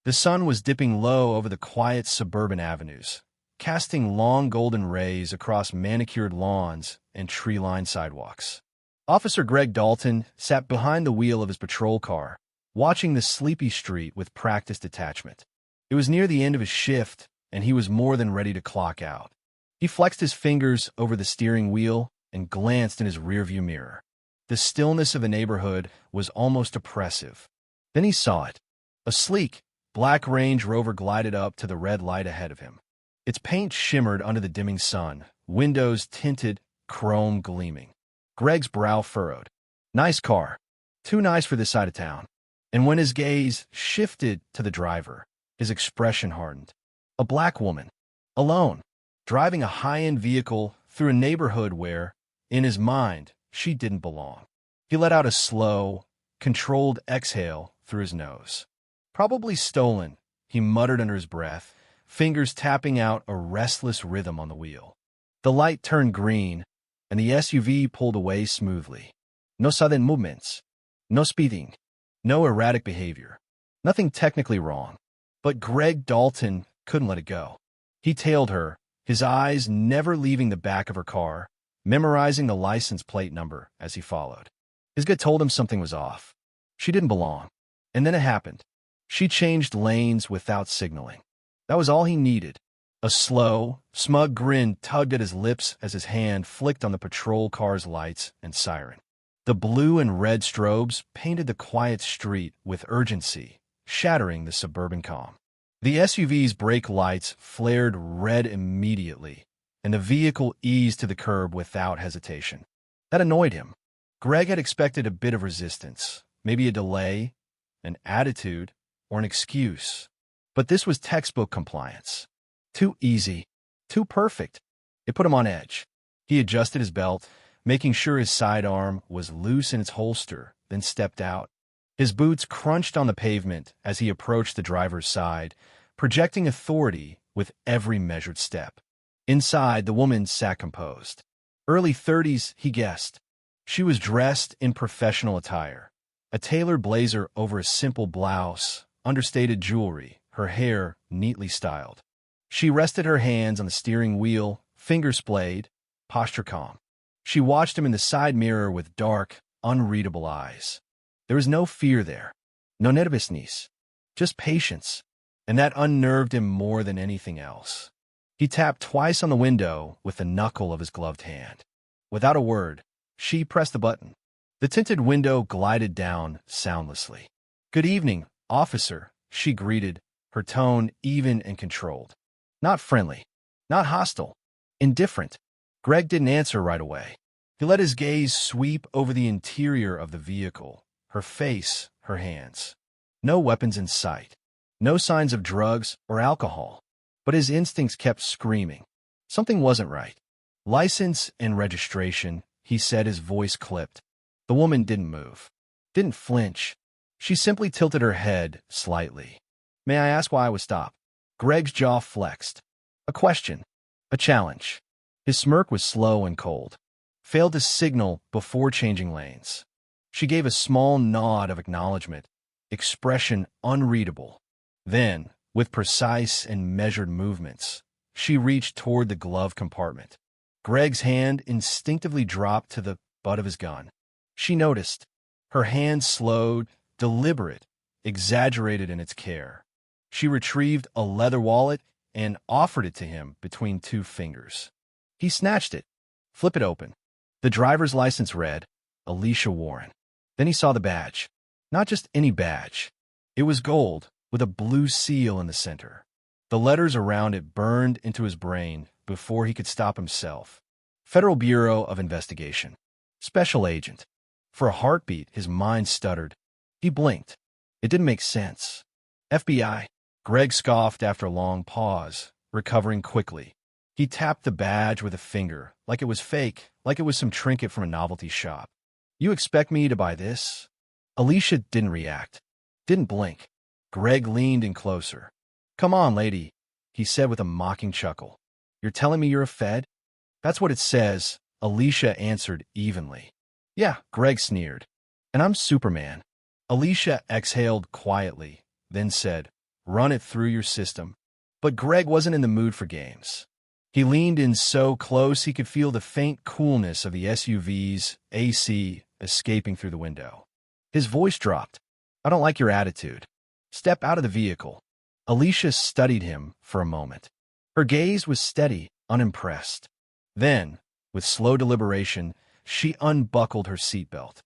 The sun was dipping low over the quiet suburban avenues, casting long golden rays across manicured lawns and tree-lined sidewalks. Officer Greg Dalton sat behind the wheel of his patrol car, watching the sleepy street with practiced detachment. It was near the end of his shift, and he was more than ready to clock out. He flexed his fingers over the steering wheel and glanced in his rearview mirror. The stillness of the neighborhood was almost oppressive. Then he saw it. A sleek, black Range Rover glided up to the red light ahead of him. Its paint shimmered under the dimming sun, windows tinted, chrome gleaming. Greg's brow furrowed. Nice car. Too nice for this side of town. And when his gaze shifted to the driver, his expression hardened. A black woman, alone, driving a high-end vehicle through a neighborhood where, in his mind, she didn't belong. He let out a slow, controlled exhale through his nose. Probably stolen, he muttered under his breath, fingers tapping out a restless rhythm on the wheel. The light turned green, and the SUV pulled away smoothly. No sudden movements, no speeding, no erratic behavior. Nothing technically wrong. But Greg Dalton couldn't let it go. He tailed her, his eyes never leaving the back of her car, memorizing the license plate number as he followed. His gut told him something was off. She didn't belong. And then it happened. She changed lanes without signaling. That was all he needed. A slow, smug grin tugged at his lips as his hand flicked on the patrol car's lights and siren. The blue and red strobes painted the quiet street with urgency, shattering the suburban calm. The SUV's brake lights flared red immediately, and the vehicle eased to the curb without hesitation. That annoyed him. Greg had expected a bit of resistance, maybe a delay, an attitude, or an excuse. But this was textbook compliance. Too easy, too perfect. It put him on edge. He adjusted his belt, making sure his sidearm was loose in its holster, then stepped out. His boots crunched on the pavement as he approached the driver's side, projecting authority with every measured step. Inside, the woman sat composed. Early 30s, he guessed. She was dressed in professional attire, a tailored blazer over a simple blouse, understated jewelry, her hair neatly styled. She rested her hands on the steering wheel, fingers splayed, posture calm. She watched him in the side mirror with dark, unreadable eyes. There was no fear there, no nervousness, just patience, and that unnerved him more than anything else. He tapped twice on the window with the knuckle of his gloved hand. Without a word, she pressed the button. The tinted window glided down soundlessly. "Good evening, officer," she greeted, her tone even and controlled. Not friendly, not hostile, indifferent. Greg didn't answer right away. He let his gaze sweep over the interior of the vehicle, her face, her hands. No weapons in sight, no signs of drugs or alcohol, but his instincts kept screaming. Something wasn't right. "License and registration," he said, his voice clipped. The woman didn't move, didn't flinch. She simply tilted her head slightly. "May I ask why I was stopped?" Greg's jaw flexed. A question, a challenge. His smirk was slow and cold. Failed to signal before changing lanes. She gave a small nod of acknowledgement, expression unreadable. Then, with precise and measured movements, she reached toward the glove compartment. Greg's hand instinctively dropped to the butt of his gun. She noticed. Her hand slowed, deliberate, exaggerated in its care. She retrieved a leather wallet and offered it to him between two fingers. He snatched it. Flip it open. The driver's license read, Alicia Warren. Then he saw the badge. Not just any badge. It was gold, with a blue seal in the center. The letters around it burned into his brain before he could stop himself. Federal Bureau of Investigation. Special Agent. For a heartbeat, his mind stuttered. He blinked. It didn't make sense. FBI. Greg scoffed after a long pause, recovering quickly. He tapped the badge with a finger, like it was fake, like it was some trinket from a novelty shop. "You expect me to buy this?" Alicia didn't react, didn't blink. Greg leaned in closer. "Come on, lady," he said with a mocking chuckle. "You're telling me you're a Fed?" "That's what it says," Alicia answered evenly. "Yeah," Greg sneered. "And I'm Superman." Alicia exhaled quietly, then said, run it through your system. But Greg wasn't in the mood for games. He leaned in so close he could feel the faint coolness of the SUV's AC escaping through the window. His voice dropped. I don't like your attitude. Step out of the vehicle. Alicia studied him for a moment. Her gaze was steady, unimpressed. Then, with slow deliberation, she unbuckled her seatbelt.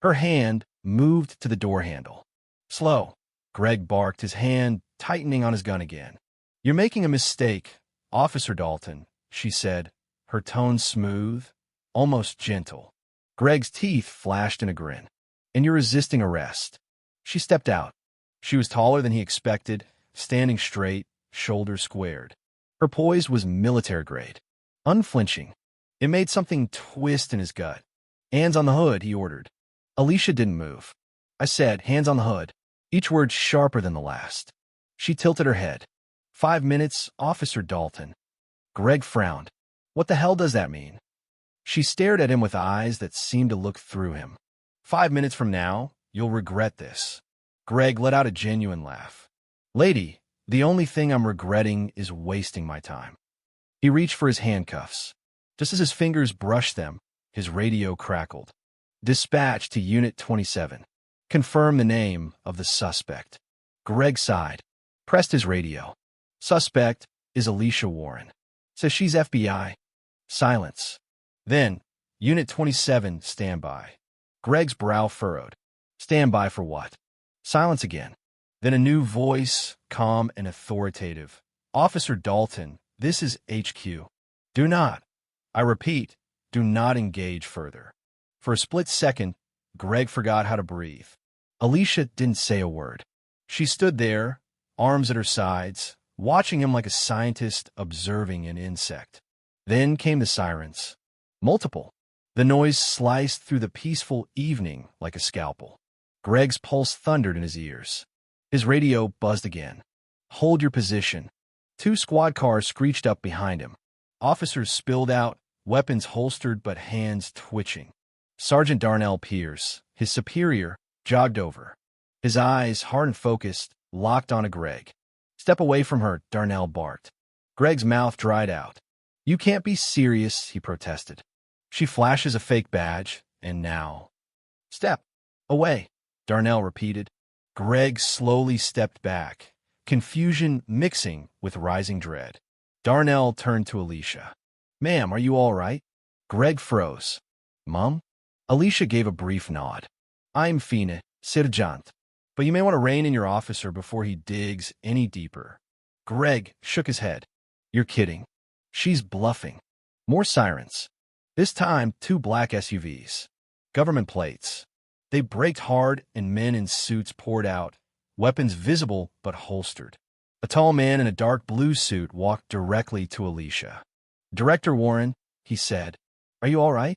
Her hand moved to the door handle. Slow, Greg barked, his hand tightening on his gun again. You're making a mistake, Officer Dalton, she said, her tone smooth, almost gentle. Greg's teeth flashed in a grin. And you're resisting arrest. She stepped out. She was taller than he expected, standing straight, shoulders squared. Her poise was military-grade, unflinching. It made something twist in his gut. Hands on the hood, he ordered. Alicia didn't move. I said, hands on the hood, each word sharper than the last. She tilted her head. 5 minutes, Officer Dalton. Greg frowned. What the hell does that mean? She stared at him with eyes that seemed to look through him. 5 minutes from now, you'll regret this. Greg let out a genuine laugh. Lady, the only thing I'm regretting is wasting my time. He reached for his handcuffs. Just as his fingers brushed them, his radio crackled. Dispatch to Unit 27. Confirm the name of the suspect. Greg sighed, pressed his radio. Suspect is Alicia Warren. Says she's FBI. Silence. Then, Unit 27, stand by. Greg's brow furrowed. Stand by for what? Silence again. Then a new voice, calm and authoritative. Officer Dalton, this is HQ. Do not, I repeat, do not engage further. For a split second, Greg forgot how to breathe. Alicia didn't say a word. She stood there, arms at her sides, watching him like a scientist observing an insect. Then came the sirens. Multiple. The noise sliced through the peaceful evening like a scalpel. Greg's pulse thundered in his ears. His radio buzzed again. Hold your position. 2 squad cars screeched up behind him. Officers spilled out, weapons holstered but hands twitching. Sergeant Darnell Pierce, his superior, jogged over. His eyes, hard and focused, locked onto Greg. Step away from her, Darnell barked. Greg's mouth dried out. You can't be serious, he protested. She flashes a fake badge, and now. Step away, Darnell repeated. Greg slowly stepped back, confusion mixing with rising dread. Darnell turned to Alicia. Ma'am, are you all right? Greg froze. Mom? Alicia gave a brief nod. I'm Fina, Sergeant. But you may want to rein in your officer before he digs any deeper. Greg shook his head. You're kidding. She's bluffing. More sirens. This time, 2 black SUVs. Government plates. They braked hard and men in suits poured out, weapons visible but holstered. A tall man in a dark blue suit walked directly to Alicia. Director Warren, he said. Are you all right?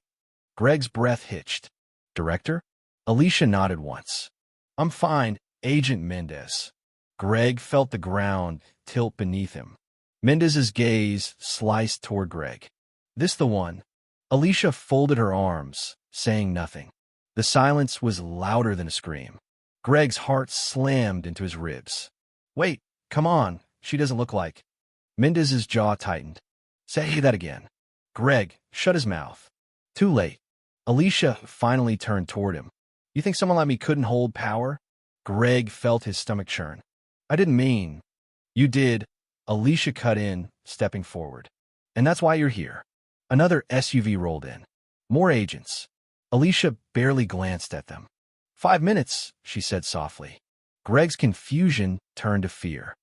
Greg's breath hitched. Director? Alicia nodded once. I'm fine, Agent Mendez. Greg felt the ground tilt beneath him. Mendez's gaze sliced toward Greg. This the one? Alicia folded her arms, saying nothing. The silence was louder than a scream. Greg's heart slammed into his ribs. Wait, come on, she doesn't look like. Mendez's jaw tightened. Say that again. Greg shut his mouth. Too late. Alicia finally turned toward him. You think someone like me couldn't hold power? Greg felt his stomach churn. I didn't mean. You did. Alicia cut in, stepping forward. And that's why you're here. Another SUV rolled in. More agents. Alicia barely glanced at them. 5 minutes, she said softly. Greg's confusion turned to fear.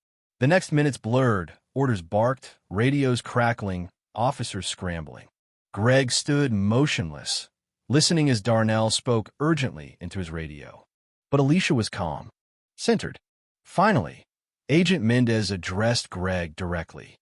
The next minutes blurred, orders barked, radios crackling, officers scrambling. Greg stood motionless, listening as Darnell spoke urgently into his radio. But Alicia was calm, centered. Finally, Agent Mendez addressed Greg directly.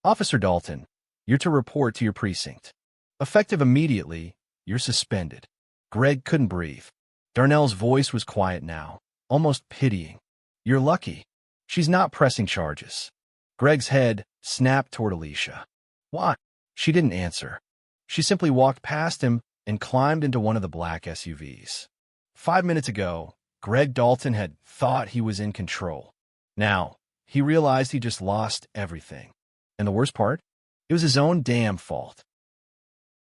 Officer Dalton, you're to report to your precinct. Effective immediately, you're suspended. Greg couldn't breathe. Darnell's voice was quiet now, almost pitying. You're lucky. She's not pressing charges. Greg's head snapped toward Alicia. What? She didn't answer. She simply walked past him and climbed into one of the black SUVs. 5 minutes ago, Greg Dalton had thought he was in control. Now, he realized he just lost everything. And the worst part? It was his own damn fault.